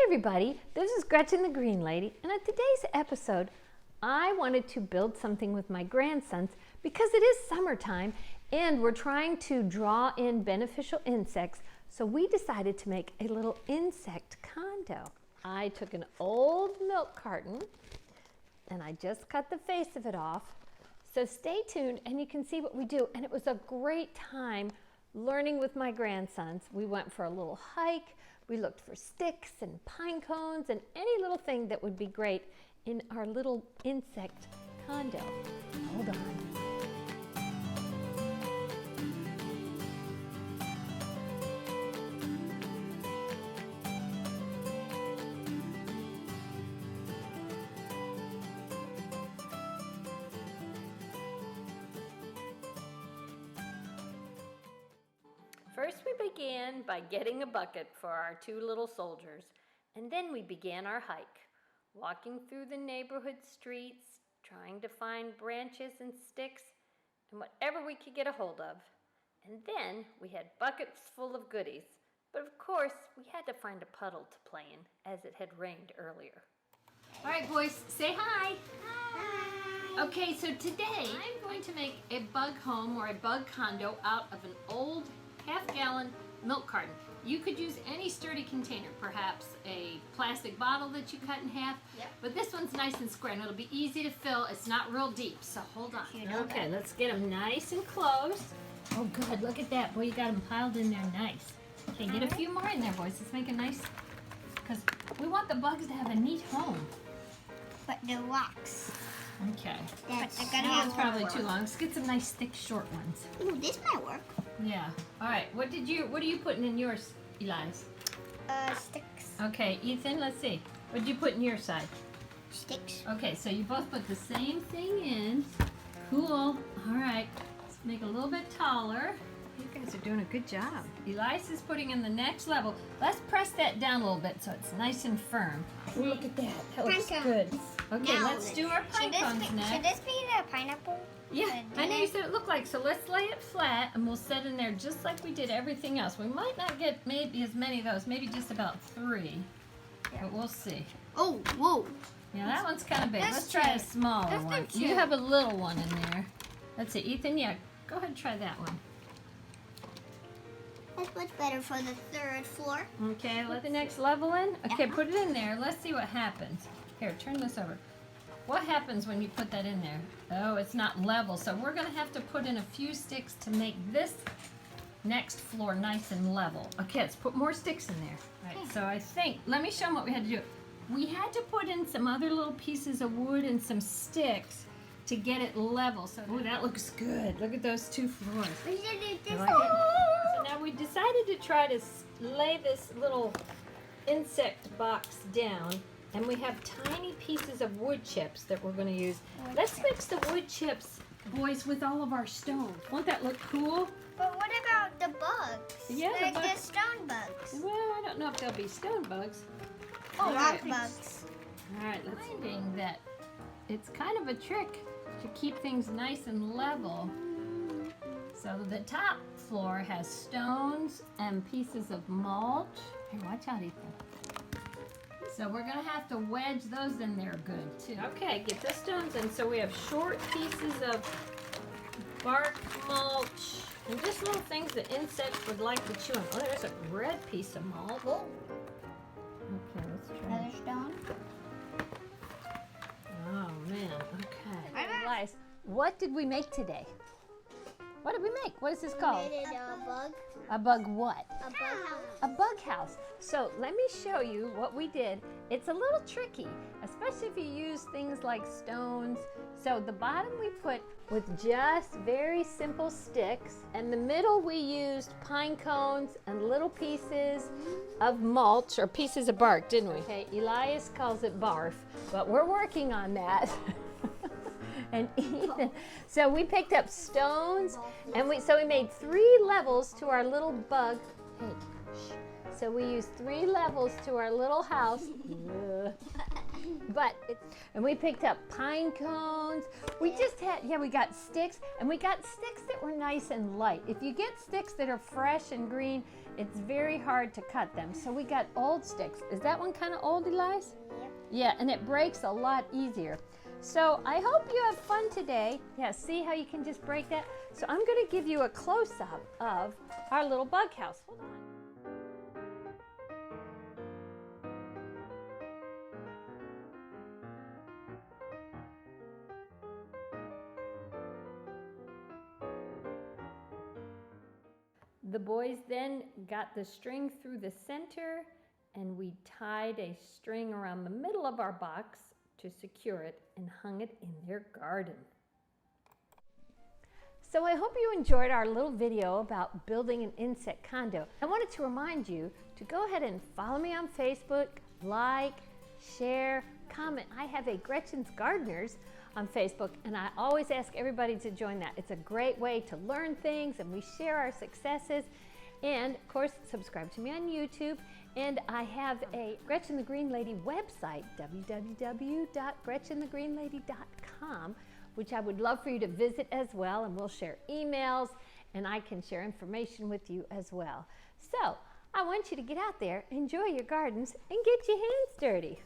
everybody, this is Gretchen the Green Lady, and in today's episode I wanted to build something with my grandsons because it is summertime and we're trying to draw in beneficial insects, so we decided to make a little insect condo. I took an old milk carton and I just cut the face of it off, so stay tuned and you can see what we do. And it was a great time learning with my grandsons. We went for a little hike. We looked for sticks and pine cones and any little thing that would be great in our little insect condo. Hold on. First we began by getting a bucket for our two little soldiers, and then we began our hike, walking through the neighborhood streets, trying to find branches and sticks and whatever we could get a hold of. And then we had buckets full of goodies, but of course we had to find a puddle to play in as it had rained earlier. All right, boys, say hi. Hi. Okay, so today I'm going to make a bug home or a bug condo out of an old half-gallon milk carton. You could use any sturdy container, perhaps a plastic bottle that you cut in half. Yep. But this one's nice and square and it'll be easy to fill. It's not real deep, so hold on. Okay, let's get them nice and close. Oh good, look at that. Boy, you got them piled in there nice. Okay, get a few more in there, boys. Let's make a nice, because we want the bugs to have a neat home. But the rocks. Okay. That's probably too long. Let's get some nice thick short ones. Ooh, this might work. Yeah. All right. What are you putting in yours, Elias? Sticks. Okay, Ethan, let's see. What did you put in your side? Sticks. Okay, so you both put the same thing in. Cool. All right. Let's make it a little bit taller. You guys are doing a good job. Elias is putting in the next level. Let's press that down a little bit so it's nice and firm. Ooh, look at that. That looks good. Okay, now, let's do our pine cones next. Should this be the pineapple? Yeah, I know you said it looked like, so let's lay it flat and we'll set in there just like we did everything else. We might not get maybe as many of those, maybe just about 3, but we'll see. Oh, whoa. Yeah, that one's kind of big. Let's try a smaller one. You have a little one in there. Let's see, Ethan, yeah, go ahead and try that one. That's much better for the 3rd floor. Okay, let the next level in. Okay, put it in there. Let's see what happens. Here, turn this over. What happens when you put that in there? Oh, it's not level, so we're going to have to put in a few sticks to make this next floor nice and level. Okay, let's put more sticks in there. All right, so I think, let me show them what we had to do. We had to put in some other little pieces of wood and some sticks to get it level. So, oh, that looks good. Look at those 2 floors. We should do this. Like so now we decided to try to lay this little insect box down. And we have tiny pieces of wood chips that we're going to use. Let's mix the wood chips, boys, with all of our stones. Won't that look cool? But what about the bugs? Yeah, the stone bugs. Well, I don't know if they'll be stone bugs. Oh, rock bugs. All right, let's see that. It's kind of a trick to keep things nice and level. So the top floor has stones and pieces of mulch. Here, watch out, Ethan. So we're going to have to wedge those in there good, too. Okay, get the stones in. So we have short pieces of bark mulch and just little things that insects would like to chew on. Oh, there's a red piece of mulch. Oh. Okay, let's try. Another stone. Oh, man. Okay. Elias, what did we make today? What did we make? What is this called? We made a bug. A bug what? A bug house. A bug house. So let me show you what we did. It's a little tricky, especially if you use things like stones. So the bottom we put with just very simple sticks, and the middle we used pine cones and little pieces of mulch or pieces of bark, didn't we? Okay, Elias calls it barf, but we're working on that. And Ethan, so we picked up stones, and we made 3 levels to our little bug. Hey, shh. So we used 3 levels to our little house. But and we picked up pine cones. We just had, we got sticks, and we got sticks that were nice and light. If you get sticks that are fresh and green, it's very hard to cut them. So we got old sticks. Is that one kind of old, Elise? Yep. Yeah, and it breaks a lot easier. So I hope you have fun today. Yeah, see how you can just break that? So I'm going to give you a close-up of our little bug house. Hold on. The boys then got the string through the center, and we tied a string around the middle of our box to secure it and hung it in their garden. So I hope you enjoyed our little video about building an insect condo. I wanted to remind you to go ahead and follow me on Facebook, like, share, comment. I have a Gretchen's Gardeners on Facebook, and I always ask everybody to join that. It's a great way to learn things, and we share our successes. And of course, subscribe to me on YouTube. And I have a Gretchen the Green Lady website, www.gretchenthegreenlady.com, which I would love for you to visit as well, and we'll share emails, and I can share information with you as well. So I want you to get out there, enjoy your gardens, and get your hands dirty.